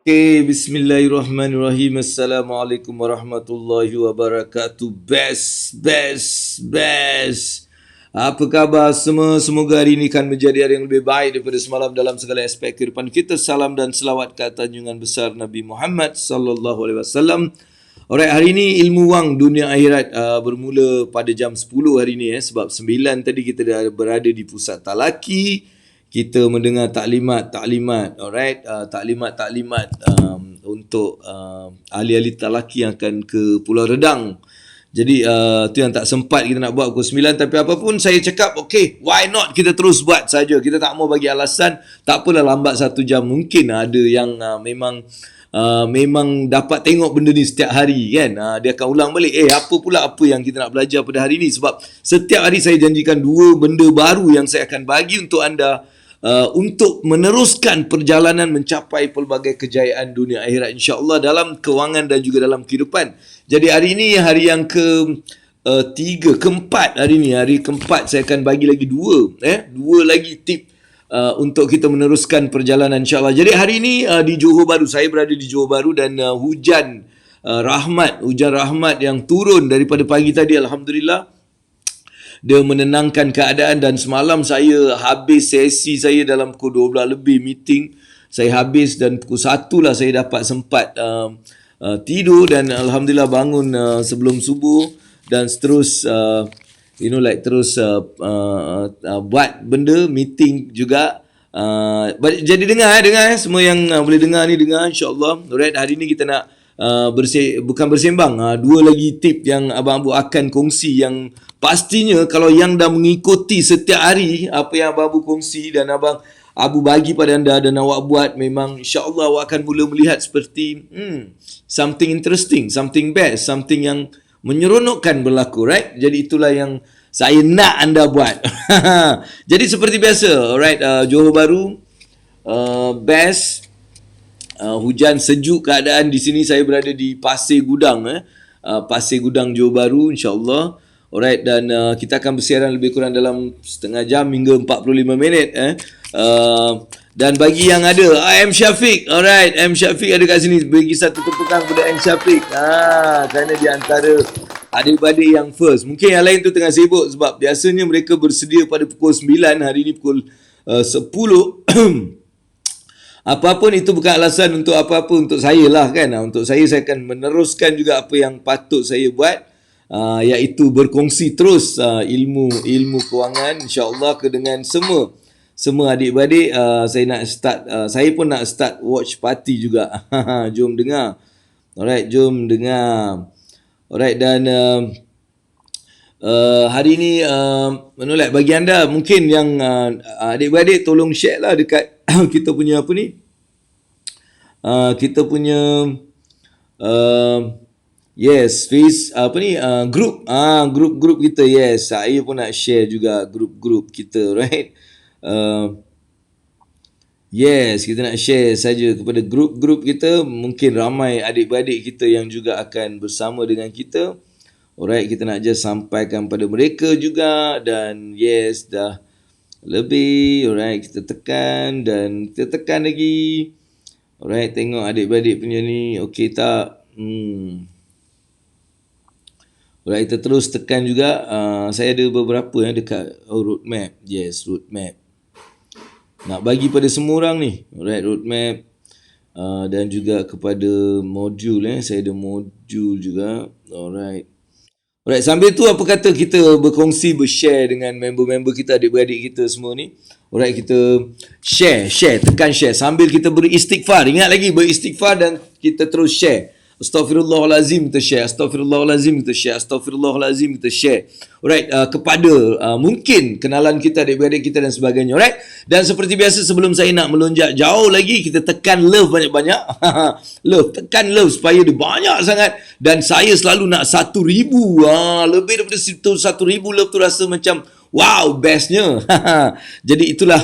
Okay, bismillahirrahmanirrahim. Assalamualaikum warahmatullahi wabarakatuh. Best. Apa khabar semua? Semoga hari ini akan menjadi hari yang lebih baik daripada semalam dalam segala aspek kehidupan kita. Salam dan selawat ke atas junjungan besar Nabi Muhammad sallallahu alaihi wasallam. Alright, hari ini ilmu wang dunia akhirat bermula pada jam 10 hari ini sebab 9 tadi kita dah berada di pusat talaki. Kita mendengar taklimat, alright, taklimat untuk ahli-ahli talaki yang akan ke Pulau Redang. Jadi tu yang tak sempat kita nak buat pukul 9, tapi apapun saya cakap okay, why not kita terus buat saja. Kita tak mau bagi alasan, tak apalah lambat 1 jam. Mungkin ada yang memang dapat tengok benda ni setiap hari kan. Dia akan ulang balik, apa yang kita nak belajar pada hari ni. Sebab setiap hari saya janjikan 2 benda baru yang saya akan bagi untuk anda, untuk meneruskan perjalanan mencapai pelbagai kejayaan dunia akhirat insya-Allah dalam kewangan dan juga dalam kehidupan. Jadi hari ini hari yang keempat hari ni, hari keempat saya akan bagi lagi 2 lagi tip untuk kita meneruskan perjalanan insya-Allah. Jadi hari ini di Johor Bahru, saya berada di Johor Bahru dan hujan rahmat yang turun daripada pagi tadi, alhamdulillah. Dia menenangkan keadaan dan semalam saya habis sesi saya dalam pukul 12 lebih meeting. Saya habis dan pukul 1 lah saya dapat sempat tidur dan alhamdulillah bangun sebelum subuh dan terus buat benda meeting juga. Jadi dengar semua yang boleh dengar ni dengar insya-Allah. Alright, hari ni kita nak bukan bersembang, 2 lagi tip yang abang-abang akan kongsi yang pastinya kalau yang dah mengikuti setiap hari apa yang abang-abang kongsi dan abang Abu bagi pada anda dan awak buat, memang insya-Allah awak akan mula melihat seperti something interesting, something best, something yang menyeronokkan berlaku, right? Jadi itulah yang saya nak anda buat. Jadi seperti biasa, alright, Johor Bahru best. Hujan sejuk keadaan di sini. Saya berada di Pasir Gudang, Pasir Gudang Johor Bahru insya-Allah. Alright, dan kita akan bersiaran lebih kurang dalam setengah jam hingga 45 minit dan bagi yang ada M Syafiq, alright, M Syafiq ada kat sini, bagi satu tepukan kepada M Syafiq kerana di antara adik-adik yang first. Mungkin yang lain tu tengah sibuk sebab biasanya mereka bersedia pada pukul 9, hari ni pukul 10. Apapun itu bukan alasan untuk apa-apa untuk saya lah kan. Untuk saya akan meneruskan juga apa yang patut saya buat, iaitu berkongsi terus ilmu kewangan insya-Allah dengan semua adik-beradik. Saya nak start, saya pun nak start watch party juga. Jom dengar. Alright, jom dengar. Alright, dan hari ni bagi anda mungkin yang adik-beradik tolong share lah dekat kita punya apa ni, kita punya grup kita. Yes, saya pun nak share juga grup kita, right? Yes, kita nak share saja kepada grup kita. Mungkin ramai adik-beradik kita yang juga akan bersama dengan kita. Alright, kita nak just sampaikan pada mereka juga. Dan yes, dah lebih. Alright, kita tekan dan kita tekan lagi. Alright, tengok adik-beradik punya ni okey tak? Alright, kita terus tekan juga. Saya ada beberapa yang dekat roadmap. Yes, roadmap. Nak bagi pada semua orang ni. Alright, roadmap. Dan juga kepada modul. Saya ada modul juga. Alright. Alright, sambil tu apa kata kita berkongsi, bershare dengan member-member kita, adik-beradik kita semua ni. Alright, kita share, tekan share sambil kita beristighfar. Ingat lagi beristighfar dan kita terus share. Astaghfirullahalazim kita share, astaghfirullahalazim kita share, astaghfirullahalazim kita share. Alright, kepada mungkin kenalan kita, adik-beradik kita dan sebagainya. Alright, dan seperti biasa sebelum saya nak melonjak jauh lagi, kita tekan love banyak-banyak. Tekan love supaya dia banyak sangat. Dan saya selalu nak 1,000. Lebih daripada 1,000 love tu rasa macam wow, bestnya. Jadi itulah,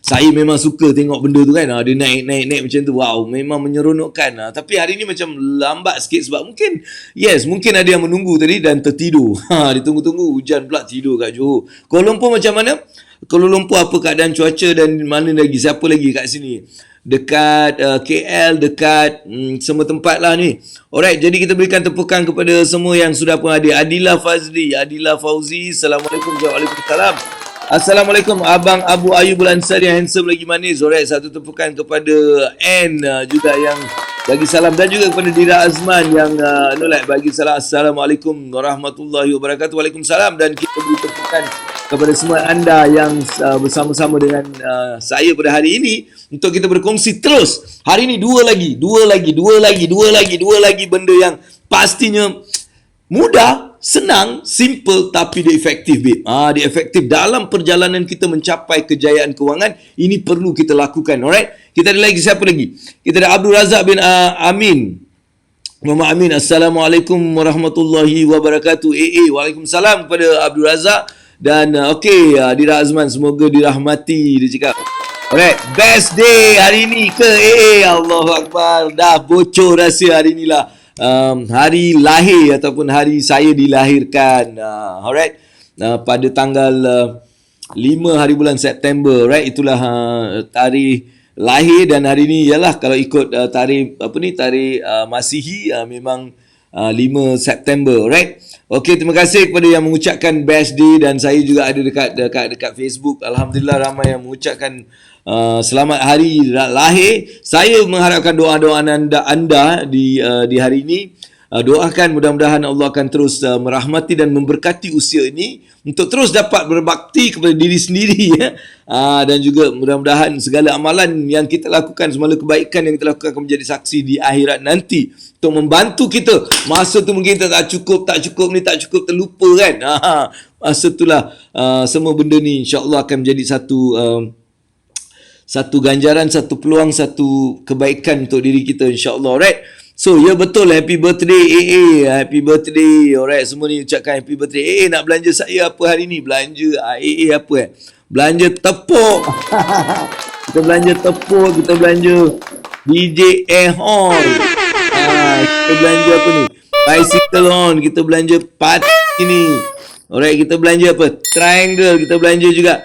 saya memang suka tengok benda tu kan. Dia naik macam tu. Wow, memang menyeronokkan. Tapi hari ni macam lambat sikit sebab mungkin ada yang menunggu tadi dan tertidur. Ditunggu-tunggu hujan pula tidur kat Johor. Kuala Lumpur macam mana? Kuala Lumpur apa keadaan cuaca dan mana lagi? Siapa lagi kat sini? dekat KL, dekat semua tempat lah ni. Alright, jadi kita berikan tepukan kepada semua yang sudah pun hadir. Adila Fazli, Adila Fauzi, Assalamualaikum. Waalaikumsalam. Assalamualaikum Abang Abu Ayub Ansari yang handsome lagi manis. Alright, satu tepukan kepada N juga yang bagi salam, dan juga kepada Dira Azman yang bagi salam. Assalamualaikum warahmatullahi wabarakatuh. Waalaikumsalam. Dan kita beri tepukan kepada semua anda yang bersama-sama dengan saya pada hari ini untuk kita berkongsi terus. Hari ini dua lagi benda yang pastinya mudah, senang, simple, tapi dia efektif, babe. Dia efektif dalam perjalanan kita mencapai kejayaan kewangan. Ini perlu kita lakukan. Alright. Kita ada lagi, siapa lagi? Kita ada Abdul Razak bin Amin. Muhammad Amin. Assalamualaikum warahmatullahi wabarakatuh. Waalaikumsalam kepada Abdul Razak. Dan Dira Azman, semoga dirahmati, dia cakap. Alright, best day hari ni ke Allahu Akbar. Dah bocor rahsia hari ni lah. Hari lahir ataupun hari saya dilahirkan. Alright, pada tanggal 5 hari bulan September. Right, itulah tarikh lahir. Dan hari ni ialah kalau ikut tarikh Masihi, memang 5 September. Right. Okey, terima kasih kepada yang mengucapkan best day, dan saya juga ada dekat Facebook. Alhamdulillah ramai yang mengucapkan selamat hari lahir. Saya mengharapkan doa-doa anda di hari ini. Doakan mudah-mudahan Allah akan terus merahmati dan memberkati usia ini untuk terus dapat berbakti kepada diri sendiri, ya. Dan juga mudah-mudahan segala amalan yang kita lakukan, semua kebaikan yang kita lakukan akan menjadi saksi di akhirat nanti untuk membantu kita. Masa tu mungkin kita tak cukup, terlupa kan. Masa itulah semua benda ni insya-Allah akan menjadi satu ganjaran, satu peluang, satu kebaikan untuk diri kita insya-Allah. Alright. So, ya betul, happy birthday happy birthday. Alright, semua ni ucapkan happy birthday. Nak belanja saya apa hari ni? Belanja apa belanja tepuk. Kita belanja tepuk, kita belanja DJ air horn. Kita belanja apa ni? Bicycle horn, kita belanja party ni. Alright, kita belanja apa? Triangle, kita belanja juga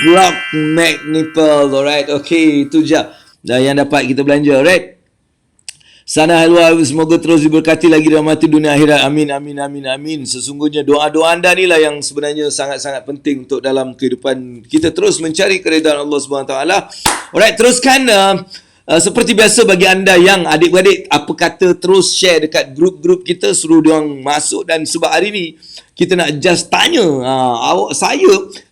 Glock Magnipal. Alright, okay, itu je yang dapat kita belanja. Alright. Sana halwa, semoga terus diberkati lagi dalam hati dunia akhirat. Amin, amin, amin, amin. Sesungguhnya doa-doa anda ni lah yang sebenarnya sangat-sangat penting untuk dalam kehidupan kita terus mencari keridhaan Allah Subhanahu Wa Taala. Alright, teruskan. Seperti biasa bagi anda yang adik-beradik, apa kata terus share dekat grup-grup kita, suruh diorang masuk. Dan sebab hari ni kita nak just tanya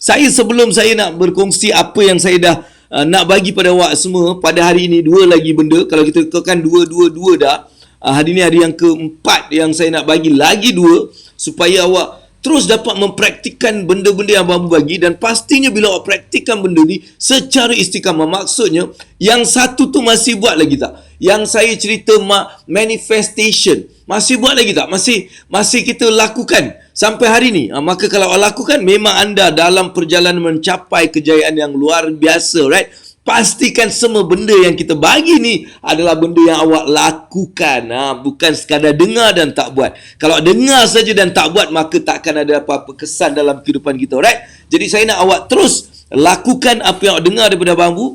saya sebelum saya nak berkongsi apa yang saya dah nak bagi pada awak semua pada hari ini, dua lagi benda. Kalau kita tekan dua dah, hari ni hari yang keempat yang saya nak bagi lagi dua, supaya awak terus dapat mempraktikkan benda-benda yang abang bagi. Dan pastinya bila awak praktikkan benda ni secara istiqamah, maksudnya yang satu tu masih buat lagi tak? Yang saya cerita manifestation, masih buat lagi tak? Masih kita lakukan sampai hari ni. Maka kalau awak lakukan, memang anda dalam perjalanan mencapai kejayaan yang luar biasa. Right? Pastikan semua benda yang kita bagi ni adalah benda yang awak lakukan. Bukan sekadar dengar dan tak buat. Kalau dengar saja dan tak buat, maka takkan ada apa-apa kesan dalam kehidupan kita. Right? Jadi saya nak awak terus lakukan apa yang awak dengar daripada Abang Bu,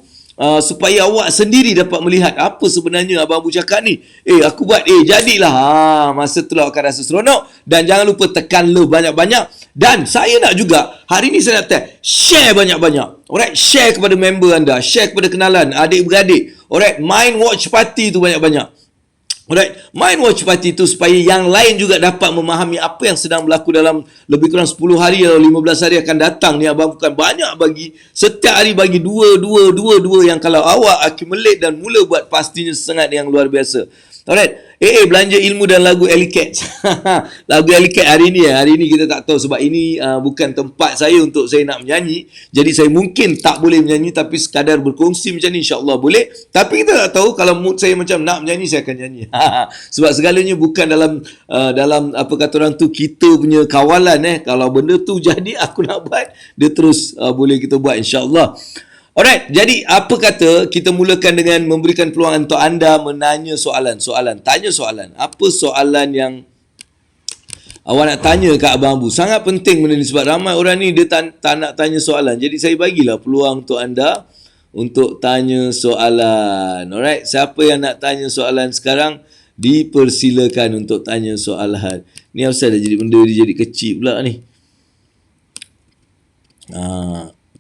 supaya awak sendiri dapat melihat apa sebenarnya Abang Bu cakap ni. Aku buat, jadilah. Masa tu lah awak akan rasa seronok. Dan jangan lupa tekan love banyak-banyak. Dan saya nak juga, hari ni saya nak share banyak-banyak. Alright, share kepada member anda, share kepada kenalan, adik-beradik. Alright, main watch party tu banyak-banyak. Alright, main watch party tu supaya yang lain juga dapat memahami apa yang sedang berlaku dalam lebih kurang 10 hari atau 15 hari akan datang ni. Abang bukan banyak bagi, setiap hari bagi dua, yang kalau awak accumulate dan mula buat, pastinya sangat yang luar biasa. Alright, belanja ilmu dan lagu Elicat. Lagu Elicat hari ni kita tak tahu, sebab ini bukan tempat saya untuk saya nak menyanyi. Jadi saya mungkin tak boleh menyanyi, tapi sekadar berkongsi macam ni insya-Allah boleh. Tapi kita tak tahu, kalau mood saya macam nak menyanyi, saya akan nyanyi. Sebab segalanya bukan dalam apa kata orang tu, kita punya kawalan. Kalau benda tu jadi aku nak buat, dia terus boleh kita buat insya-Allah. Alright, jadi apa kata kita mulakan dengan memberikan peluang untuk anda menanya soalan. Tanya soalan. Apa soalan yang awak nak tanya kat Abang Bu? Sangat penting benda ni, sebab ramai orang ni dia tak nak tanya soalan. Jadi saya bagilah peluang untuk anda untuk tanya soalan. Alright, siapa yang nak tanya soalan sekarang, dipersilakan untuk tanya soalan. Ni asal dah jadi benda dia jadi kecil pula ni.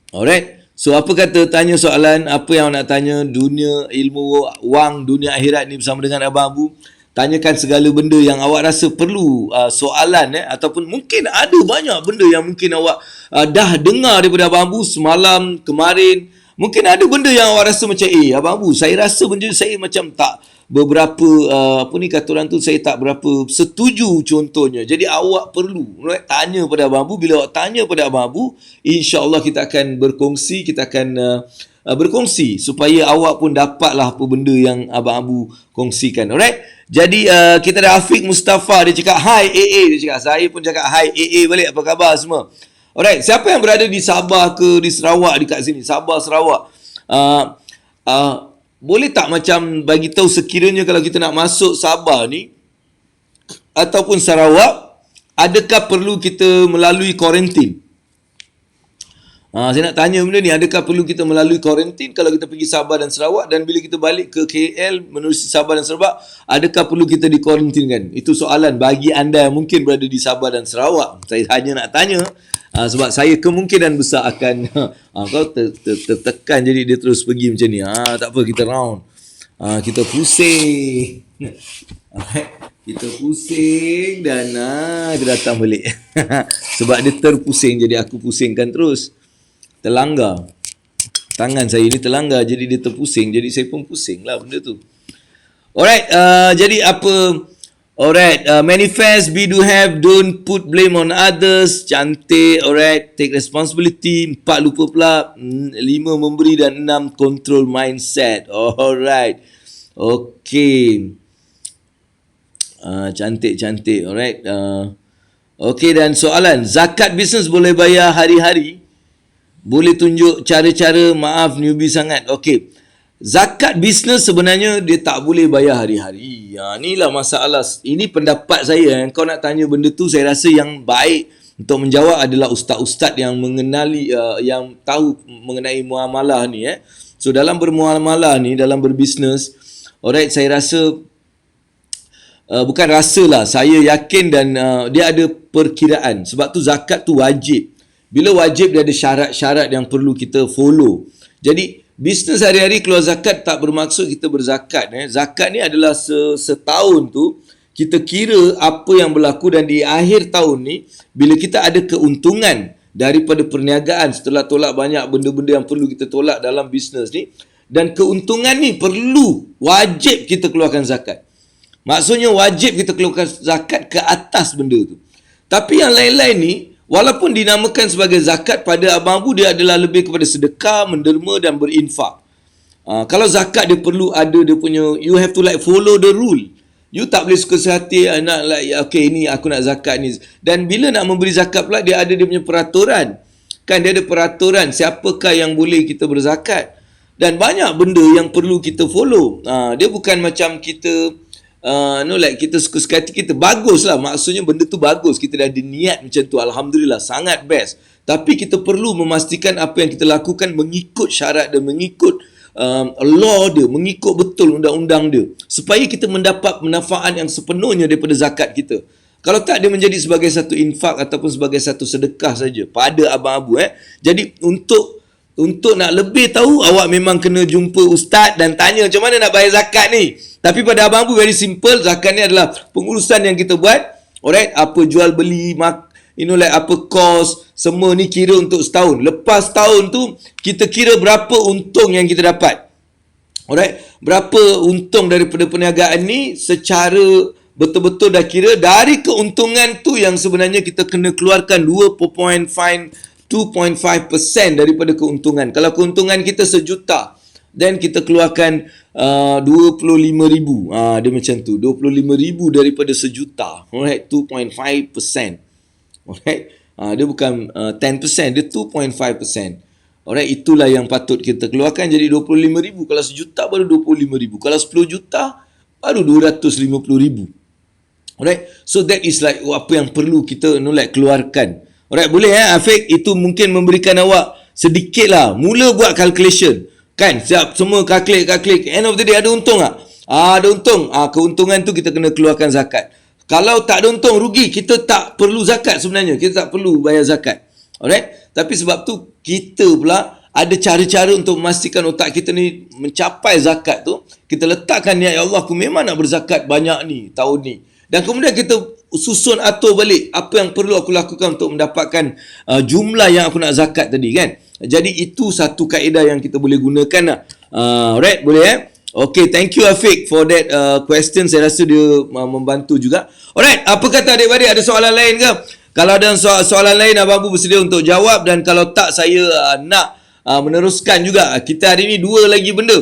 Alright. So apa kata tanya soalan, apa yang nak tanya, dunia ilmu wang, dunia akhirat ni bersama dengan Abang Abu. Tanyakan segala benda yang awak rasa perlu soalan ataupun mungkin ada banyak benda yang mungkin awak dah dengar daripada Abang Abu semalam, kemarin. Mungkin ada benda yang awak rasa macam Abang Abu, saya rasa benda saya macam tak beberapa apa ni kata orang tu, saya tak berapa setuju contohnya. Jadi awak perlu tanya pada Abang Abu. Bila awak tanya pada Abang Abu, insya-Allah kita akan berkongsi, kita akan berkongsi supaya awak pun dapatlah apa benda yang Abang Abu kongsikan. Alright. Jadi kita ada Afiq Mustafa, dia cakap hi AA, dia cakap, saya pun cakap hi AA balik, apa khabar semua. Alright, siapa yang berada di Sabah ke di Sarawak dekat sini, Sabah Sarawak, boleh tak macam bagi tahu sekiranya kalau kita nak masuk Sabah ni ataupun Sarawak, adakah perlu kita melalui kuarantin? Saya nak tanya benda ni, adakah perlu kita melalui kuarantin kalau kita pergi Sabah dan Sarawak, dan bila kita balik ke KL menerusi Sabah dan Sarawak, adakah perlu kita dikuarantinkan? Itu soalan bagi anda yang mungkin berada di Sabah dan Sarawak. Saya hanya nak tanya sebab saya kemungkinan besar akan kau tertekan, jadi dia terus pergi macam ni. Tak apa, kita round. Kita pusing. Kita pusing dan dia datang balik. Sebab dia terpusing, jadi aku pusingkan terus. Terlanggar. Tangan saya ni terlanggar, jadi dia terpusing. Jadi saya pun pusing lah benda tu. Alright, jadi apa? Alright, manifest, be, do, have, don't put blame on others. Cantik, alright. Take responsibility. 4 lupa pula. 5 memberi dan 6 control mindset. Alright. Okay. Cantik. Alright. Okay, dan soalan. Zakat bisnes boleh bayar hari-hari? Boleh tunjuk cara-cara? Maaf, newbie sangat. Okey. Zakat bisnes sebenarnya dia tak boleh bayar hari-hari. Inilah masalah. Ini pendapat saya. Kau nak tanya benda tu, saya rasa yang baik untuk menjawab adalah ustaz-ustaz yang mengenali, yang tahu mengenai muamalah ni. So dalam bermuamalah ni, dalam berbisnes, alright, saya rasa bukan rasa lah, saya yakin dan dia ada perkiraan. Sebab tu zakat tu wajib. Bila wajib, dia ada syarat-syarat yang perlu kita follow. Jadi, bisnes hari-hari keluar zakat tak bermaksud kita berzakat. Zakat ni adalah setahun tu, kita kira apa yang berlaku, dan di akhir tahun ni, bila kita ada keuntungan daripada perniagaan setelah tolak banyak benda-benda yang perlu kita tolak dalam bisnes ni, dan keuntungan ni perlu, wajib kita keluarkan zakat. Maksudnya wajib kita keluarkan zakat ke atas benda tu. Tapi yang lain-lain ni, walaupun dinamakan sebagai zakat, pada Abang Abu dia adalah lebih kepada sedekah, menderma dan berinfak. Kalau zakat dia perlu ada dia punya, you have to like follow the rule. You tak boleh suka sehati nak like, okay ni aku nak zakat ni. Dan bila nak memberi zakat pula, dia ada dia punya peraturan. Kan dia ada peraturan siapakah yang boleh kita berzakat. Dan banyak benda yang perlu kita follow. Dia bukan macam kita like kita suka hati kita, bagus lah, maksudnya benda tu bagus, kita dah ada niat macam tu, Alhamdulillah, sangat best. Tapi kita perlu memastikan apa yang kita lakukan mengikut syarat dan mengikut law dia, mengikut betul undang-undang dia, supaya kita mendapat manfaat yang sepenuhnya daripada zakat kita. Kalau tak, dia menjadi sebagai satu infak ataupun sebagai satu sedekah saja pada Abang Abu. Jadi untuk nak lebih tahu, awak memang kena jumpa ustaz dan tanya macam mana nak bayar zakat ni. Tapi pada Abang Abu very simple, zakat ni adalah pengurusan yang kita buat. Alright, apa jual beli, like apa kos, semua ni kira untuk setahun. Lepas tahun tu, kita kira berapa untung yang kita dapat. Alright, berapa untung daripada perniagaan ni secara betul-betul dah kira. Dari keuntungan tu yang sebenarnya kita kena keluarkan 2.5% daripada keuntungan. Kalau keuntungan kita RM1,000,000, then kita keluarkan RM25,000. Dia macam tu. RM25,000 daripada RM1,000,000. Alright, 2.5%. Alright. Dia bukan 10%, dia 2.5%. Alright, itulah yang patut kita keluarkan. Jadi RM25,000. Kalau RM1,000,000 baru RM25,000. Kalau RM10,000,000 baru RM250,000. Alright. So that is like apa yang perlu kita like keluarkan. Alright, boleh Afiq? Itu mungkin memberikan awak sedikit lah. Mula buat calculation. Kan, siap semua klik. End of the day ada untung tak? Ada untung. Keuntungan tu kita kena keluarkan zakat. Kalau tak ada untung, rugi, kita tak perlu zakat sebenarnya. Kita tak perlu bayar zakat. Alright? Tapi sebab tu kita pula ada cara-cara untuk memastikan otak kita ni mencapai zakat tu. Kita letakkan niat, ya Allah, aku memang nak berzakat banyak ni tahun ni. Dan kemudian kita susun atur balik apa yang perlu aku lakukan untuk mendapatkan jumlah yang aku nak zakat tadi, kan. Jadi itu satu kaedah yang kita boleh gunakan lah. Alright, boleh Okay, thank you Afiq for that question. Saya rasa dia membantu juga. Alright, apa kata adik-adik, ada soalan lain ke? Kalau ada soalan lain, Abang Abu bersedia untuk jawab. Dan kalau tak, saya nak meneruskan juga. Kita hari ni 2 lagi benda.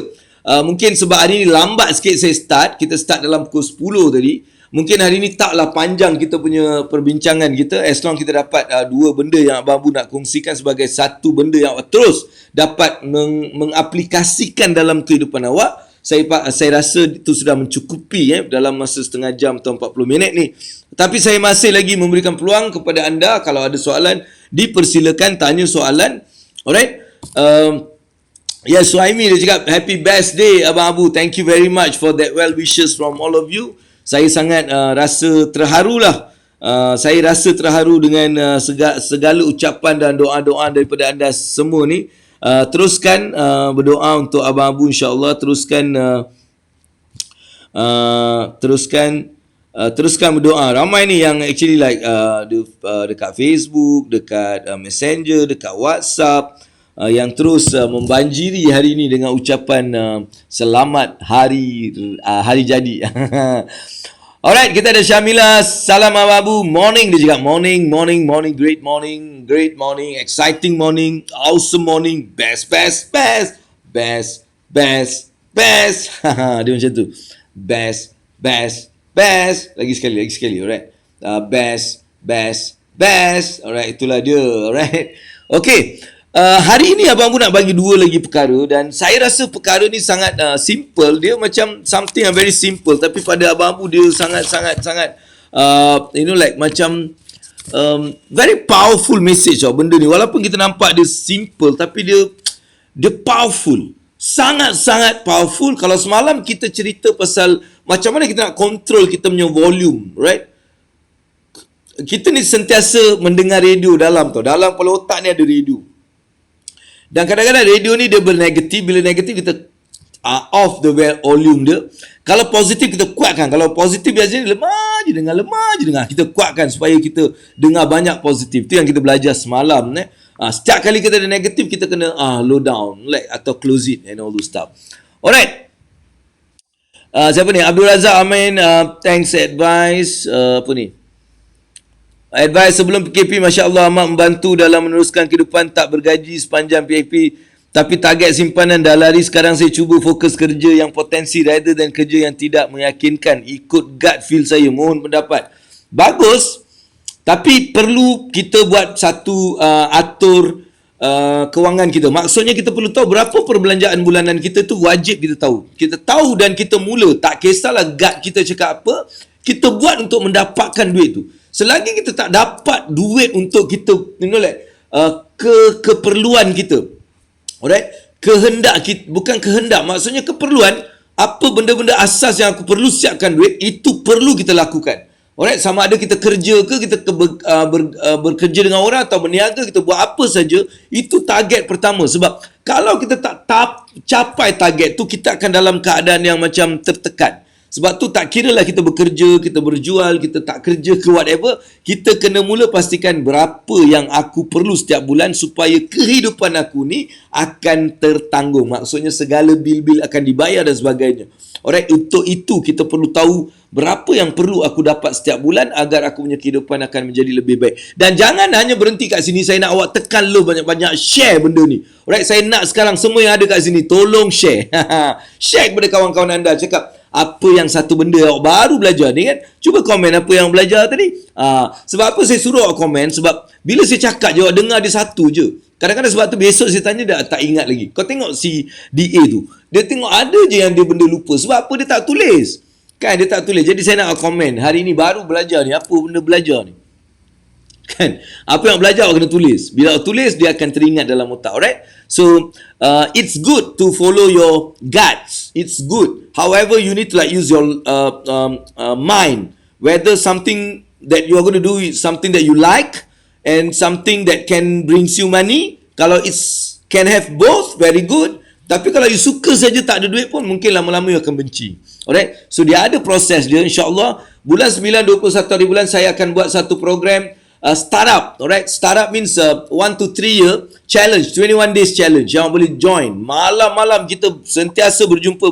Mungkin sebab hari ni lambat sikit saya start. Kita start dalam pukul 10 tadi. Mungkin hari ni taklah panjang kita punya perbincangan kita, as long kita dapat 2 benda yang Abang Abu nak kongsikan sebagai satu benda yang terus dapat mengaplikasikan dalam kehidupan awak. Saya rasa itu sudah mencukupi dalam masa setengah jam atau 40 minit ni. Tapi saya masih lagi memberikan peluang kepada anda, kalau ada soalan dipersilakan tanya soalan. Alright. Suhaimi dia cakap happy birthday Abang Abu. Thank you very much for that well wishes from all of you. Saya sangat rasa terharu lah. Saya rasa terharu dengan segala ucapan dan doa-doa daripada anda semua ni. Teruskan berdoa untuk Abang Abu, insya-Allah. Teruskan berdoa. Ramai ni yang actually like dekat Facebook, dekat Messenger, dekat WhatsApp, yang terus membanjiri hari ini dengan ucapan selamat hari jadi. Alright, kita ada Syamila. Salam Abang Abu. Morning, dia cakap morning, great morning, exciting morning, awesome morning, best. Dia macam tu. Best. Lagi sekali, alright. Best. Alright, itulah dia, alright. Okay. Hari ini Abang Abu nak bagi 2 lagi perkara, dan saya rasa perkara ni sangat simple. Dia macam something yang very simple, tapi pada Abang Abu dia sangat like macam very powerful message benda ni. Walaupun kita nampak dia simple, tapi dia powerful. Sangat powerful. Kalau semalam kita cerita pasal macam mana kita nak control kita punya volume, right? Kita ni sentiasa mendengar radio dalam kepala otak ni ada radio. Dan kadang-kadang radio ni dia bernegatif. Bila negatif kita off the volume dia. Kalau positif kita kuatkan. Kalau positif biasanya lemah je dengar. Kita kuatkan supaya kita dengar banyak positif. Itu yang kita belajar semalam. Setiap kali kita ada negatif, kita kena low down, like, atau close it and all those stuff. Alright. Siapa ni? Abdul Razak Amin. Thanks advice. Apa ni? Advice sebelum PKP, Masya Allah amat membantu dalam meneruskan kehidupan tak bergaji sepanjang PKP. Tapi target simpanan dah lari. Sekarang saya cuba fokus kerja yang potensi rather than kerja yang tidak meyakinkan. Ikut gut feel saya. Mohon pendapat. Bagus. Tapi perlu kita buat satu atur kewangan kita. Maksudnya kita perlu tahu berapa perbelanjaan bulanan kita tu wajib kita tahu. Kita tahu dan kita mula. Tak kisahlah gut kita cakap apa. Kita buat untuk mendapatkan duit tu. Selagi kita tak dapat duit untuk kita, keperluan kita. Alright? Kehendak kita, bukan kehendak, maksudnya keperluan. Apa benda-benda asas yang aku perlu siapkan duit, itu perlu kita lakukan. Alright? Sama ada kita kerja ke, kita bekerja dengan orang atau berniaga, kita buat apa saja, itu target pertama. Sebab kalau kita tak capai target tu, kita akan dalam keadaan yang macam tertekan. Sebab tu tak kira lah kita bekerja, kita berjual, kita tak kerja ke whatever. Kita kena mula pastikan berapa yang aku perlu setiap bulan supaya kehidupan aku ni akan tertanggung. Maksudnya segala bil-bil akan dibayar dan sebagainya. Alright, untuk itu kita perlu tahu berapa yang perlu aku dapat setiap bulan agar aku punya kehidupan akan menjadi lebih baik. Dan jangan hanya berhenti kat sini. Saya nak awak tekan lo banyak-banyak share benda ni. Alright, saya nak sekarang semua yang ada kat sini tolong share. Share kepada kawan-kawan anda. Cakap apa yang satu benda awak baru belajar ni kan. Cuba komen apa yang belajar tadi. Sebab apa saya suruh awak komen? Sebab bila saya cakap je awak dengar dia satu je. Kadang-kadang sebab tu besok saya tanya dah tak ingat lagi. Kau tengok si DA tu. Dia tengok ada je yang dia benda lupa. Sebab apa dia tak tulis? Kan dia tak tulis. Jadi saya nak komen. Hari ni baru belajar ni. Apa benda belajar ni? Kan? Apa yang belajar awak kena tulis. Bila awak tulis, dia akan teringat dalam otak. Alright? So, it's good to follow your guts. It's good. However, you need to like use your mind. Whether something that you are going to do is something that you like and something that can brings you money. Kalau it's can have both, very good. Tapi kalau you suka saja tak ada duit pun, mungkin lama-lama you akan benci. Alright? So, dia ada proses dia. InsyaAllah, bulan 9, 21 hari bulan, saya akan buat satu program startup. Alright? Startup means 1 to 3 year challenge, 21 days challenge. Yang boleh join. Malam-malam kita sentiasa berjumpa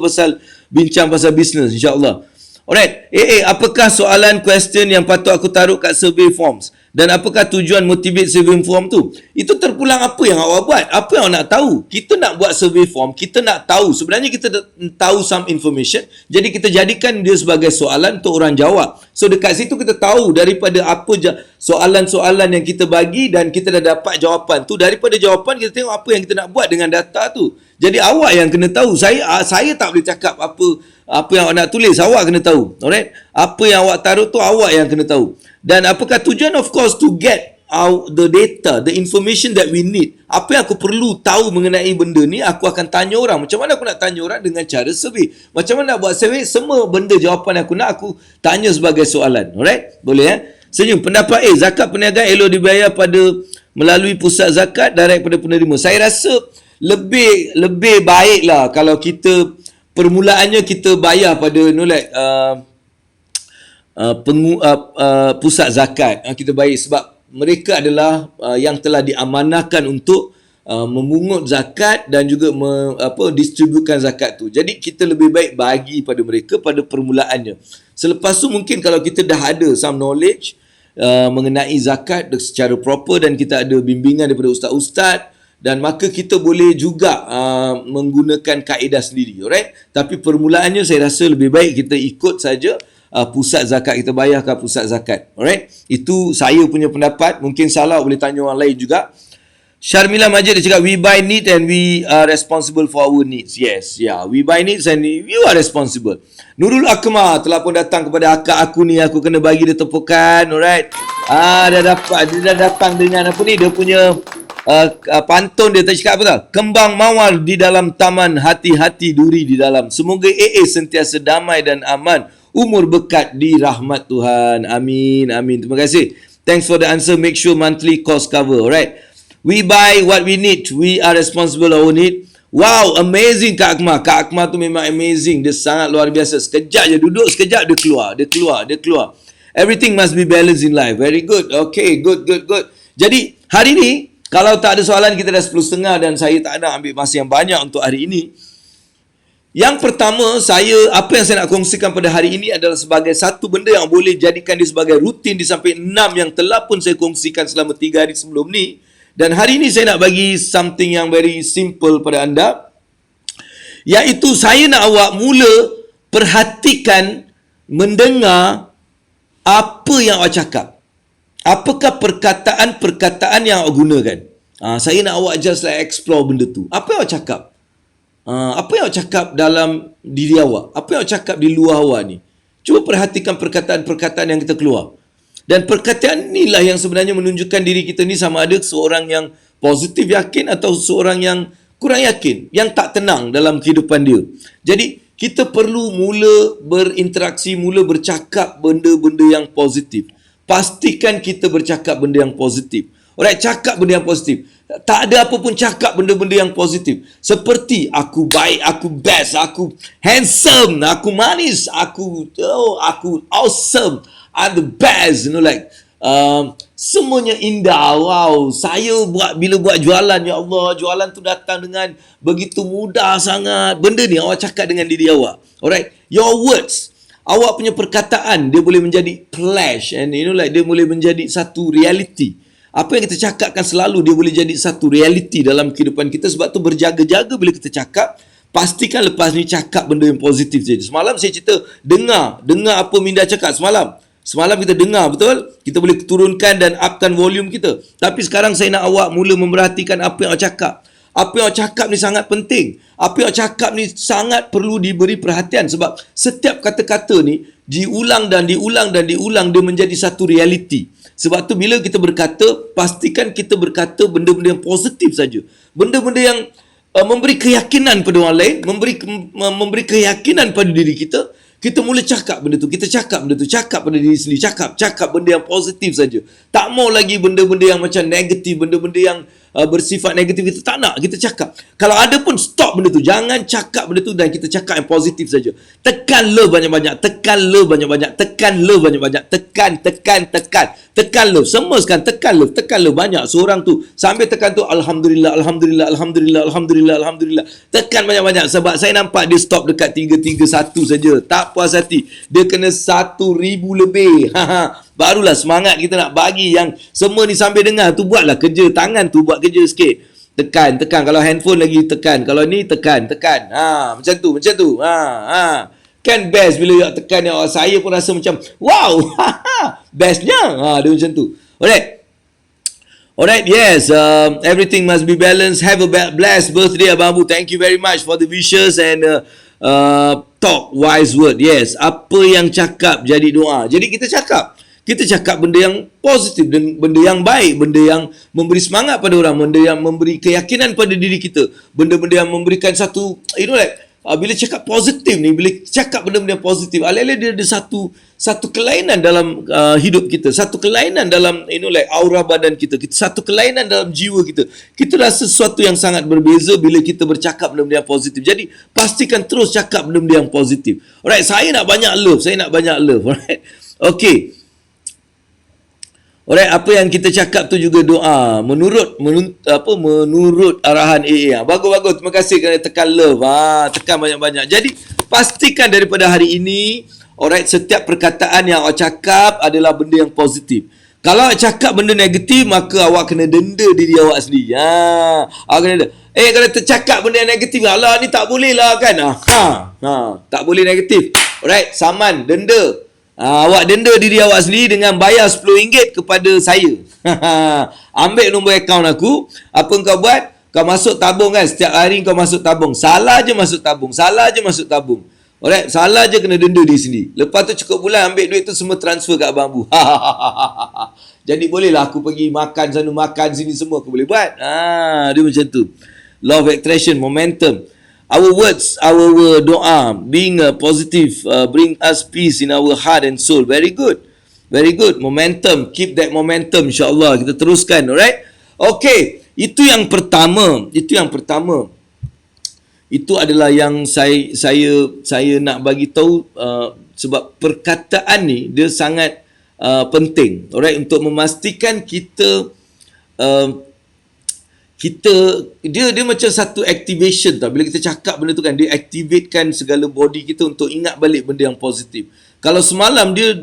bincang pasal bisnes, insyaAllah. Alright, apakah soalan question yang patut aku taruh kat survey forms? Dan apakah tujuan motivate survey form tu? Itu terpulang apa yang awak buat? Apa yang awak nak tahu? Kita nak buat survey form, kita nak tahu. Sebenarnya kita tahu some information. Jadi kita jadikan dia sebagai soalan untuk orang jawab. So dekat situ kita tahu daripada apa soalan-soalan yang kita bagi dan kita dah dapat jawapan tu. Daripada jawapan kita tengok apa yang kita nak buat dengan data tu. Jadi awak yang kena tahu. Saya tak boleh cakap apa yang awak nak tulis, awak kena tahu. Alright? Apa yang awak taruh tu awak yang kena tahu. Dan apakah tujuan? Of course, to get out the data, the information that we need. Apa yang aku perlu tahu mengenai benda ni, aku akan tanya orang. Macam mana aku nak tanya orang? Dengan cara survey. Macam mana nak buat survey? Semua benda jawapan aku nak, aku tanya sebagai soalan. Alright? Boleh Senyum. Pendapat zakat perniagaan elok dibayar melalui pusat zakat daripada penerima. Saya rasa lebih baiklah kalau kita permulaannya kita bayar pada pusat zakat. Kita bayar sebab mereka adalah yang telah diamanahkan untuk memungut zakat dan juga distribusikan zakat tu. Jadi kita lebih baik bagi pada mereka pada permulaannya. Selepas tu mungkin kalau kita dah ada some knowledge mengenai zakat secara proper dan kita ada bimbingan daripada ustaz-ustaz, dan maka kita boleh juga menggunakan kaedah sendiri. Alright? Tapi permulaannya saya rasa lebih baik kita ikut saja pusat zakat, kita bayar ke pusat zakat. Alright? Itu saya punya pendapat. Mungkin salah, boleh tanya orang lain juga. Sharmila Majid dia cakap, we buy needs and we are responsible for our needs. Yes, we buy needs and you are responsible. Nurul Akmal telah pun datang kepada akak aku ni, aku kena bagi dia tepukan. Alright? Dia dah datang dengan apa ni, dia punya pantun dia tak cakap apa tau? Kembang mawar di dalam taman, hati-hati duri di dalam. Semoga sentiasa damai dan aman. Umur bekat di rahmat Tuhan. Amin, amin. Terima kasih. Thanks for the answer. Make sure monthly cost cover. Alright. We buy what we need. We are responsible our need. Wow, amazing Kak Akmal. Kak Akmal tu memang amazing. Dia sangat luar biasa. Sekejap je duduk, sekejap dia keluar. Everything must be balanced in life. Very good. Okay, good. Jadi, hari ni, kalau tak ada soalan, kita dah 10.30 dan saya tak nak ambil masa yang banyak untuk hari ini. Yang pertama, apa yang saya nak kongsikan pada hari ini adalah sebagai satu benda yang boleh jadikan dia sebagai rutin di samping 6 yang telah pun saya kongsikan selama 3 hari sebelum ni. Dan hari ini saya nak bagi something yang very simple pada anda. Iaitu saya nak awak mula perhatikan, mendengar apa yang awak cakap. Apakah perkataan-perkataan yang awak gunakan? Saya nak awak just like explore benda tu. Apa yang awak cakap? Apa yang awak cakap dalam diri awak? Apa yang awak cakap di luar awak ni? Cuba perhatikan perkataan-perkataan yang kita keluar. Dan perkataan inilah yang sebenarnya menunjukkan diri kita ni sama ada seorang yang positif yakin atau seorang yang kurang yakin, yang tak tenang dalam kehidupan dia. Jadi, kita perlu mula berinteraksi, mula bercakap benda-benda yang positif. Pastikan kita bercakap benda yang positif. Alright, cakap benda yang positif. Tak ada apa pun, cakap benda-benda yang positif. Seperti aku baik, aku best, aku handsome, aku manis, aku awesome, I'm the best, semuanya indah. Wow, saya bila buat jualan, ya Allah, jualan tu datang dengan begitu mudah sangat. Benda ni awak cakap dengan diri awak. Alright, your words, awak punya perkataan dia boleh menjadi flash and dia boleh menjadi satu reality. Apa yang kita cakapkan selalu dia boleh jadi satu reality dalam kehidupan kita. Sebab tu berjaga-jaga bila kita cakap, pastikan lepas ni cakap benda yang positif saja. Semalam saya cerita dengar apa Minda cakap semalam kita dengar, betul? Kita boleh turunkan dan upkan volume kita. Tapi sekarang saya nak awak mula memerhatikan apa yang awak cakap. Apa yang awak cakap ni sangat penting. Apa yang awak cakap ni sangat perlu diberi perhatian. Sebab setiap kata-kata ni diulang dan diulang dan diulang, dia menjadi satu realiti. Sebab tu bila kita berkata, pastikan kita berkata benda-benda yang positif saja. Benda-benda yang memberi keyakinan pada orang lain, memberi keyakinan pada diri kita. Kita mula cakap benda tu, kita cakap benda tu, cakap pada diri sendiri, cakap benda yang positif saja. Tak mau lagi benda-benda yang macam negatif, benda-benda yang bersifat negatif, kita tak nak, kita cakap. Kalau ada pun stop benda tu, jangan cakap benda tu dan kita cakap yang positif saja. Tekan love banyak-banyak, tekan love banyak-banyak, tekan love banyak-banyak, tekan love. Semua sekarang tekan love banyak. Seorang tu sambil tekan tu, alhamdulillah, alhamdulillah, alhamdulillah, alhamdulillah, alhamdulillah. Tekan banyak-banyak sebab saya nampak dia stop dekat 331 saja. Tak puas hati. Dia kena 1,000 lebih. Barulah semangat kita nak bagi yang semua ni sambil dengar tu, buatlah kerja tangan tu, buat kerja sikit. Tekan. Kalau handphone lagi tekan. Kalau ni tekan. Macam tu. Kan best bila awak tekan ni, saya pun rasa macam wow. Bestnya. Dia macam tu. Alright, yes. Everything must be balanced. Have a blessed birthday, Abang Abu. Thank you very much for the wishes and talk wise word. Yes, apa yang cakap jadi doa. Jadi kita cakap benda yang positif, benda yang baik, benda yang memberi semangat pada orang, benda yang memberi keyakinan pada diri kita, benda-benda yang memberikan satu, bila cakap positif ni, bila cakap benda-benda yang positif, alih-alih dia ada satu kelainan dalam hidup kita, satu kelainan dalam aura badan kita, satu kelainan dalam jiwa kita. Kita rasa sesuatu yang sangat berbeza bila kita bercakap benda-benda yang positif. Jadi pastikan terus cakap benda-benda yang positif. Alright, saya nak banyak love. Alright. Okay. Alright, apa yang kita cakap tu juga doa. Menurut arahan AA. Bagus. Terima kasih kerana tekan love. Tekan banyak-banyak. Jadi, pastikan daripada hari ini, alright, setiap perkataan yang awak cakap adalah benda yang positif. Kalau awak cakap benda negatif, maka awak kena denda diri awak sendiri. Awak kena denda. Kalau tercakap benda yang negatif, alah ni tak boleh lah kan. Tak boleh negatif. Alright, saman, denda. Awak denda diri awak sendiri dengan bayar RM10 kepada saya. Ambil nombor akaun aku. Apa kau buat? Kau masuk tabung kan. Setiap hari kau masuk tabung. Salah je masuk tabung. Alright, salah je kena denda diri sendiri. Lepas tu cukup bulan ambil duit tu semua transfer kat Abang Abu. Jadi bolehlah aku pergi makan sana, makan sini, semua aku boleh buat. Dia macam tu. Law of attraction, momentum. Our words, our doa, being positive, bring us peace in our heart and soul. Very good. Momentum. Keep that momentum, insyaAllah. Kita teruskan, alright? Okay. Itu yang pertama. Itu adalah yang saya nak bagi tahu, sebab perkataan ni dia sangat penting, alright, untuk memastikan kita dia macam satu activation tau. Bila kita cakap benda tu kan, dia activatekan segala body kita untuk ingat balik benda yang positif. Kalau semalam dia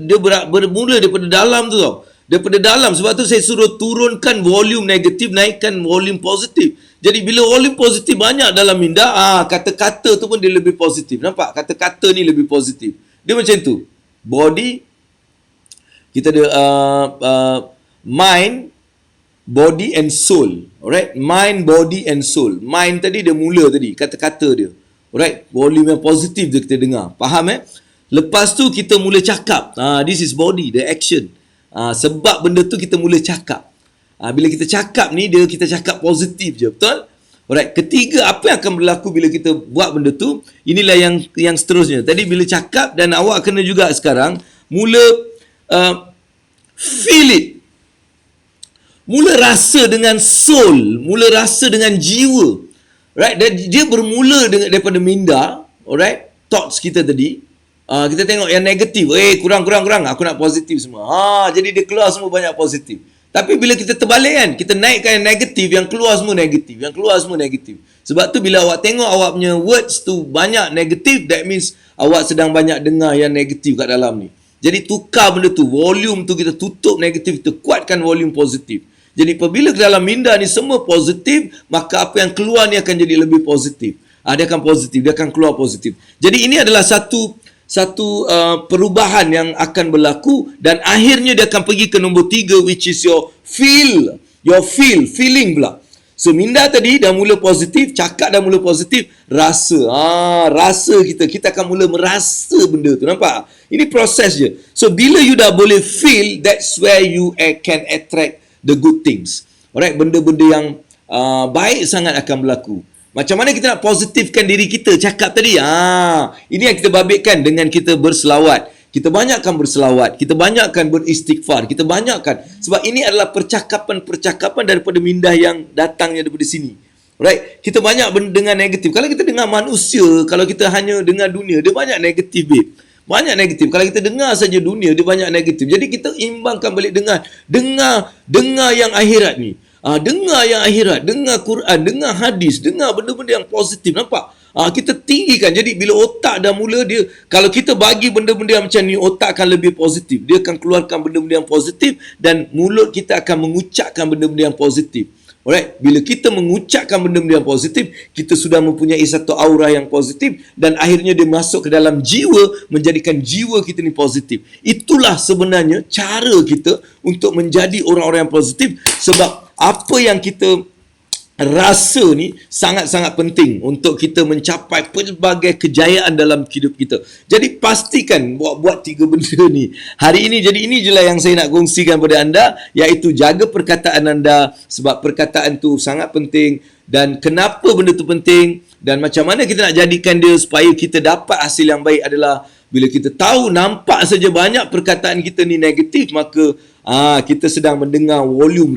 bermula daripada dalam tu tau. Daripada dalam, sebab tu saya suruh turunkan volume negatif, naikkan volume positif. Jadi bila volume positif banyak dalam minda, kata-kata tu pun dia lebih positif. Nampak? Kata-kata ni lebih positif. Dia macam tu. Body, kita ada mind, body and soul. Alright? Mind, body and soul. Mind tadi dia mula tadi, kata-kata dia. Alright? Volume yang positif dia kita dengar. Faham Lepas tu kita mula cakap. This is body, the action. Sebab benda tu kita mula cakap. Bila kita cakap ni, kita cakap positif je. Betul? Alright. Ketiga, apa yang akan berlaku bila kita buat benda tu? Inilah yang seterusnya. Tadi bila cakap, dan awak kena juga sekarang mula feel it. Mula rasa dengan soul, mula rasa dengan jiwa. Right? Dan dia bermula daripada minda, alright? Thoughts kita tadi. Kita tengok yang negatif, kurang, aku nak positif semua. Jadi dia keluar semua banyak positif. Tapi bila kita terbalik kan, kita naikkan yang negatif, yang keluar semua negatif. Sebab tu bila awak tengok awak punya words tu banyak negatif, that means awak sedang banyak dengar yang negatif kat dalam ni. Jadi tukar benda tu, volume tu kita tutup negatif, kita kuatkan volume positif. Jadi apabila ke dalam minda ni semua positif, maka apa yang keluar ni akan jadi lebih positif. Dia akan positif, dia akan keluar positif. Jadi ini adalah satu perubahan yang akan berlaku, dan akhirnya dia akan pergi ke nombor 3, which is your feeling pula. So minda tadi dah mula positif, cakap dah mula positif, rasa. Rasa kita akan mula merasa benda tu. Nampak? Ini proses je. So bila you dah boleh feel, that's where you can attract the good things. Alright, benda-benda yang baik sangat akan berlaku. Macam mana kita nak positifkan diri kita? Cakap tadi. Ini yang kita babitkan dengan kita berselawat. Kita banyakkan berselawat, kita banyakkan beristighfar, kita banyakkan. Sebab ini adalah percakapan-percakapan daripada minda yang datangnya daripada sini. Right? Kita banyak dengar negatif. Kalau kita dengar manusia, kalau kita hanya dengar dunia, dia banyak negatif, babe. Banyak negatif. Kalau kita dengar saja dunia, dia banyak negatif. Jadi kita imbangkan balik dengar yang akhirat ni. Dengar yang akhirat, dengar Quran, dengar hadis, dengar benda-benda yang positif. Nampak? Kita tinggikan. Jadi bila otak dah mula dia, kalau kita bagi benda-benda yang macam ni, otak akan lebih positif. Dia akan keluarkan benda-benda yang positif dan mulut kita akan mengucapkan benda-benda yang positif. Alright, bila kita mengucapkan benda-benda yang positif, kita sudah mempunyai satu aura yang positif dan akhirnya dia masuk ke dalam jiwa, menjadikan jiwa kita ni positif. Itulah sebenarnya cara kita untuk menjadi orang-orang yang positif, sebab apa yang kita rasa ni sangat-sangat penting untuk kita mencapai pelbagai kejayaan dalam hidup kita. Jadi pastikan buat 3 benda ni hari ini. Jadi ini je lah yang saya nak kongsikan pada anda, iaitu jaga perkataan anda, sebab perkataan tu sangat penting. Dan kenapa benda tu penting dan macam mana kita nak jadikan dia supaya kita dapat hasil yang baik adalah bila kita tahu, nampak saja banyak perkataan kita ni negatif, maka kita sedang mendengar volume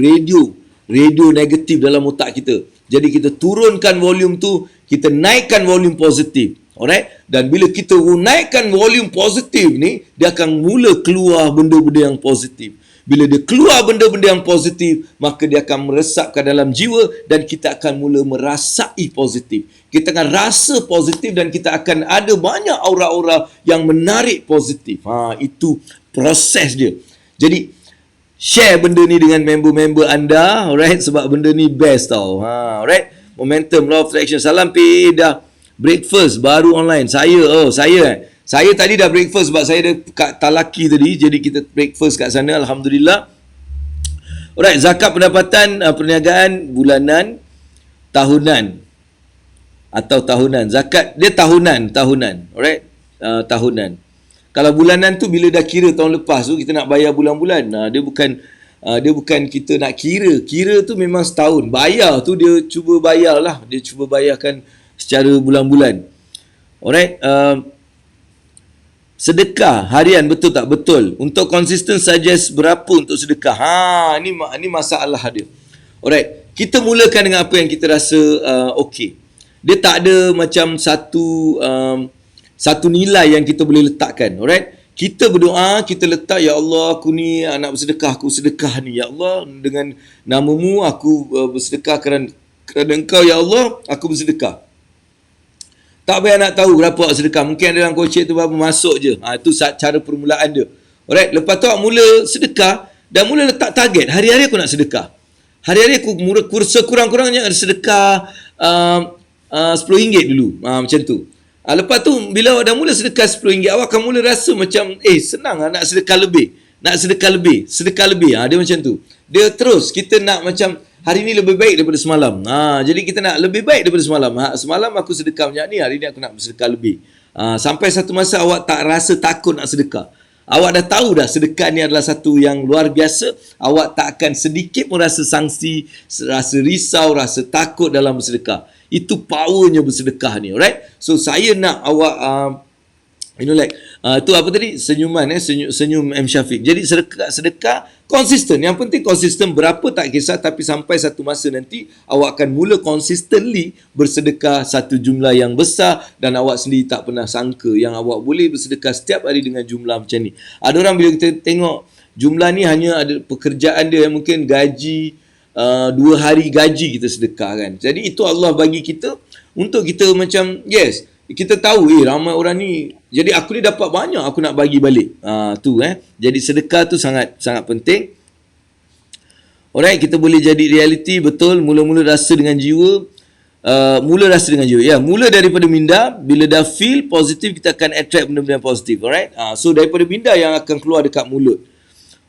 radio negatif dalam otak kita. Jadi kita turunkan volume tu, kita naikkan volume positif. Alright? Dan bila kita naikkan volume positif ni, dia akan mula keluar benda-benda yang positif. Bila dia keluar benda-benda yang positif, maka dia akan meresapkan dalam jiwa dan kita akan mula merasai positif. Kita akan rasa positif dan kita akan ada banyak aura-aura yang menarik positif. Itu proses dia. Jadi share benda ni dengan member-member anda, alright, sebab benda ni best tau. Alright, Momentum Law of Attraction. Salam P, dah breakfast baru online. Saya tadi dah breakfast sebab saya ada kat Talaki tadi, jadi kita breakfast kat sana, alhamdulillah. Alright, zakat pendapatan perniagaan bulanan, tahunan atau tahunan. Zakat dia tahunan. Alright, tahunan. Kalau bulanan tu bila dah kira tahun lepas tu kita nak bayar bulan-bulan. Dia bukan kita nak kira. Kira tu memang setahun. Bayar tu dia cuba bayarlah. Dia cuba bayarkan secara bulan-bulan. Alright. Sedekah harian betul tak? Betul. Untuk konsisten suggest berapa untuk sedekah. Ini masalah dia. Alright. Kita mulakan dengan apa yang kita rasa okey. Dia tak ada macam satu nilai yang kita boleh letakkan. Alright? Kita berdoa, kita letak, ya Allah, aku ni nak bersedekah, aku sedekah ni. Ya Allah, dengan namamu aku bersedekah kerana engkau, ya Allah, aku bersedekah. Tak payah nak tahu berapa awak sedekah. Mungkin ada dalam kocek tu berapa, masuk je. Itu cara permulaan dia. Alright? Lepas tu awak mula sedekah dan mula letak target. Hari-hari aku nak sedekah. Hari-hari aku sekurang-kurangnya ada sedekah RM10 dulu. Macam tu. Lepas tu bila awak dah mula sedekah RM10, awak akan mula rasa macam senang nak sedekah lebih. Sedekah lebih. Dia macam tu. Dia terus kita nak macam hari ni lebih baik daripada semalam. Jadi kita nak lebih baik daripada semalam. Semalam aku sedekah banyak ni, hari ni aku nak bersedekah lebih. Sampai satu masa awak tak rasa takut nak sedekah. Awak dah tahu dah sedekah ni adalah satu yang luar biasa. Awak tak akan sedikit pun rasa sangsi, rasa risau, rasa takut dalam bersedekah. Itu powernya bersedekah ni, alright? So saya nak awak tu apa tadi? Senyuman senyum M Syafiq. Jadi sedekah konsisten. Yang penting konsisten, berapa tak kisah, tapi sampai satu masa nanti awak akan mula consistently bersedekah satu jumlah yang besar dan awak sendiri tak pernah sangka yang awak boleh bersedekah setiap hari dengan jumlah macam ni. Ada orang bila kita tengok jumlah ni hanya ada pekerjaan dia yang mungkin gaji 2 hari gaji kita sedekah kan. Jadi itu Allah bagi kita untuk kita macam kita tahu ramai orang ni, jadi aku ni dapat banyak, aku nak bagi balik. Jadi sedekah tu sangat penting. Alright, kita boleh jadi reality, betul. Mula-mula rasa dengan jiwa. Mula daripada minda. Bila dah feel positif, kita akan attract benda-benda yang positif. Alright, so daripada minda yang akan keluar dekat mulut.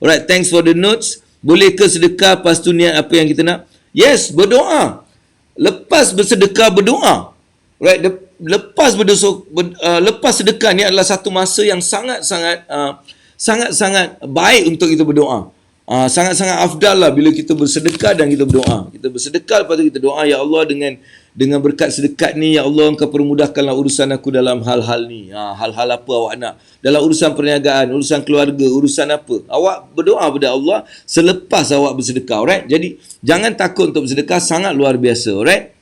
Alright, thanks for the notes. Boleh ke sedekah lepas tu niat apa yang kita nak? Yes, berdoa. lepas bersedekah berdoa. Right? Lepas lepas sedekah ni adalah satu masa yang sangat-sangat baik untuk kita berdoa. Sangat-sangat afdal lah bila kita bersedekah dan kita berdoa. Kita bersedekah, lepas tu kita doa, ya Allah, dengan berkat sedekah ni, ya Allah, Engkau permudahkanlah urusan aku dalam hal-hal ni. Hal-hal apa awak nak? Dalam urusan perniagaan, urusan keluarga, urusan apa? Awak berdoa kepada Allah selepas awak bersedekah, alright? Jadi jangan takut untuk bersedekah, sangat luar biasa, alright?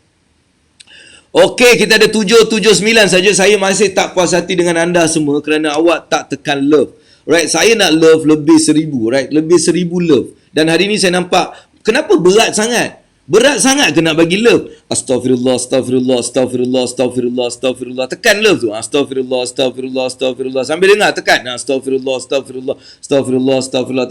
Okey, kita ada 779 saja. Saya masih tak puas hati dengan anda semua kerana awak tak tekan love. Right, saya nak love lebih 1000, right? Lebih 1000 love. Dan hari ni saya nampak, kenapa berat sangat? Berat sangat ke nak bagi love? Astaghfirullah, astaghfirullah, astaghfirullah, astaghfirullah, astaghfirullah. Tekan love tu. Astaghfirullah, astaghfirullah, astaghfirullah. Sambil dengar, tekan. Astaghfirullah, astaghfirullah, astaghfirullah, astaghfirullah.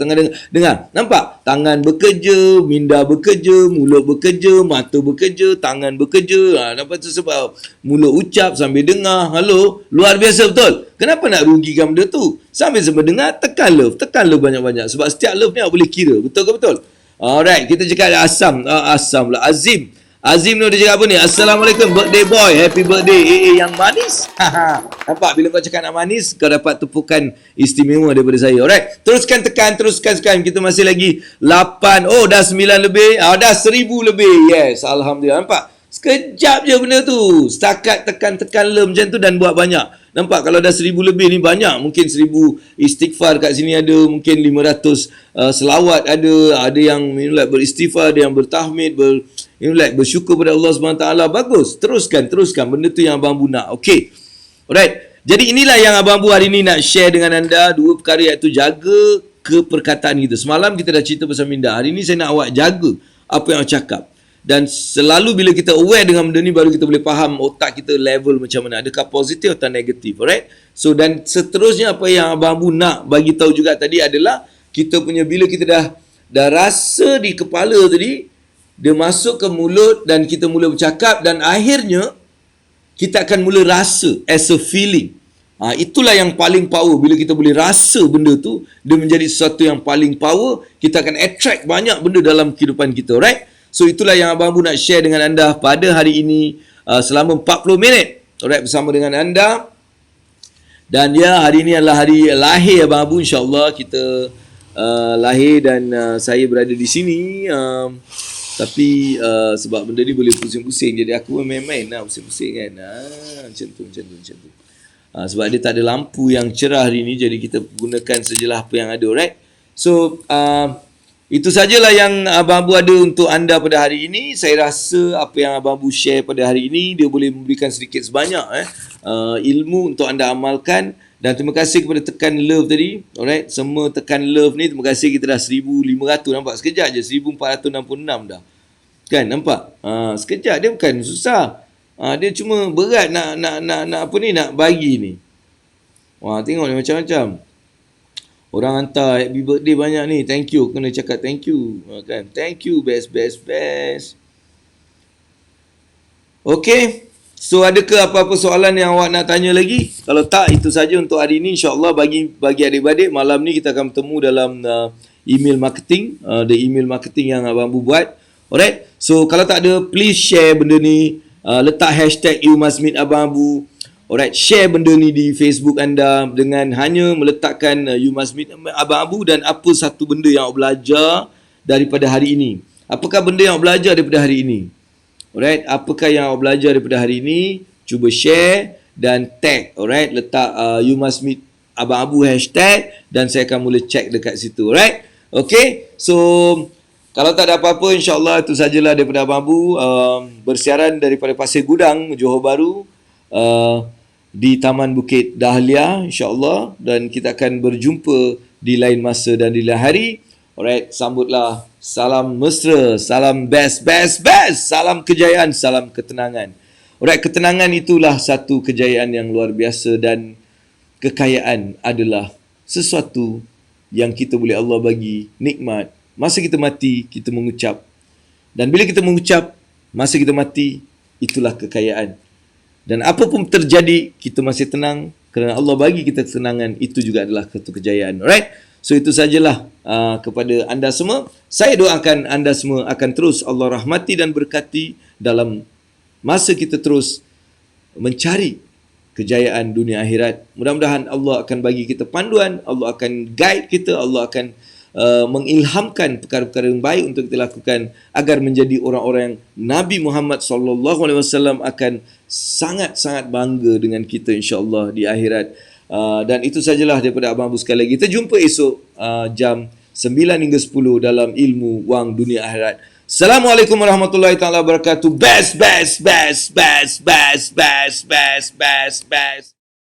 Dengar. Nampak? Tangan bekerja, minda bekerja, mulut bekerja, mata bekerja, tangan bekerja. Nampak tu sebab mulut ucap sambil dengar. Halo? Luar biasa betul? Kenapa nak rugikan benda tu? Sambil dengar, tekan love. Tekan love banyak-banyak. Sebab setiap love ni awak boleh kira. Betul ke betul? Alright, kita cakap Azim ni dia cakap apa ni? Assalamualaikum, birthday boy, happy birthday yang manis. Nampak, bila kau cakap nak manis, kau dapat tepukan istimewa daripada saya. Alright, teruskan tekan. Kita masih lagi 8, dah 9 lebih, dah 1000 lebih. Yes, Alhamdulillah. Nampak, sekejap je benda tu. Setakat tekan love macam tu dan buat banyak. Nampak, kalau dah 1000 lebih ni banyak. Mungkin 1000 istighfar kat sini ada, mungkin 500 selawat ada yang beristighfar, ada yang bertahmid, bersyukur pada Allah SWT. Bagus, teruskan. Benda tu yang Abang Bu nak. Okey, alright. Jadi inilah yang Abang Bu hari ni nak share dengan anda. 2 perkara, iaitu jaga keperkataan kita. Semalam kita dah cerita pasal minda. Hari ni saya nak awak jaga apa yang awak cakap. Dan selalu bila kita aware dengan benda ni, baru kita boleh faham otak kita level macam mana. Adakah positif atau negatif, alright? So, dan seterusnya apa yang Abang Bu nak bagi tahu juga tadi adalah kita punya, bila kita dah rasa di kepala tadi, dia masuk ke mulut dan kita mula bercakap, dan akhirnya kita akan mula rasa as a feeling. Itulah yang paling power. Bila kita boleh rasa benda tu, dia menjadi sesuatu yang paling power. Kita akan attract banyak benda dalam kehidupan kita, alright? So itulah yang Abang Bu nak share dengan anda pada hari ini, selama 40 minit, alright, bersama dengan anda. Dan ya, hari ini adalah hari lahir Abang Bu. InsyaAllah kita lahir dan saya berada di sini. Tapi sebab benda ni boleh pusing-pusing, jadi aku main-main lah pusing-pusing kan. Macam tu. Sebab dia tak ada lampu yang cerah hari ni, jadi kita gunakan sajalah apa yang ada, alright? So itu sajalah yang Abang Bu ada untuk anda pada hari ini. Saya rasa apa yang Abang Bu share pada hari ini, dia boleh memberikan sedikit sebanyak ilmu untuk anda amalkan. Dan terima kasih kepada tekan love tadi. Alright, semua tekan love ni, terima kasih. Kita dah 1500. Nampak, sekejap je 1466 dah. Kan, nampak? Sekejap, dia bukan susah. Dia cuma berat nak apa ni, nak bagi ni. Wah, tengok ni macam-macam. Orang hantar happy birthday banyak ni. Thank you. Kena cakap thank you. Kan? Thank you. Best. Okay. So, adakah apa-apa soalan yang awak nak tanya lagi? Kalau tak, itu saja untuk hari ini. InsyaAllah bagi adik-adik, malam ni kita akan bertemu dalam email marketing. The email marketing yang Abang Bu buat. Alright. So, kalau tak ada, please share benda ni. Letak hashtag You Must Meet Abang Bu. Alright, share benda ni di Facebook anda dengan hanya meletakkan You Must Meet Abang Abu dan apa satu benda yang awak belajar daripada hari ini. Apakah benda yang awak belajar daripada hari ini? Alright, apakah yang awak belajar daripada hari ini? Cuba share dan tag. Alright, letak You Must Meet Abang Abu hashtag dan saya akan mula check dekat situ. Alright, okay. So, kalau tak ada apa-apa, insyaAllah itu sajalah daripada Abang Abu. Bersiaran daripada Pasir Gudang, Johor Bahru. Di Taman Bukit Dahlia, insyaAllah. Dan kita akan berjumpa di lain masa dan di lain hari. Alright, sambutlah. Salam mesra, salam best. Salam kejayaan, salam ketenangan. Alright, ketenangan itulah satu kejayaan yang luar biasa, dan kekayaan adalah sesuatu yang kita boleh Allah bagi nikmat. Masa kita mati, kita mengucap. Dan bila kita mengucap, masa kita mati, itulah kekayaan. Dan apa pun terjadi, kita masih tenang kerana Allah bagi kita ketenangan. Itu juga adalah satu kejayaan. Alright? So itu sajalah kepada anda semua. Saya doakan anda semua akan terus Allah rahmati dan berkati dalam masa kita terus mencari kejayaan dunia akhirat. Mudah-mudahan Allah akan bagi kita panduan, Allah akan guide kita, Allah akan mengilhamkan perkara-perkara yang baik untuk kita lakukan agar menjadi orang-orang yang Nabi Muhammad SAW akan sangat-sangat bangga dengan kita insya-Allah di akhirat. Dan itu sajalah daripada Abang Abu sekali lagi. Kita jumpa esok jam 9 hingga 10 dalam ilmu wang dunia akhirat. Assalamualaikum warahmatullahi taala wabarakatuh. Best.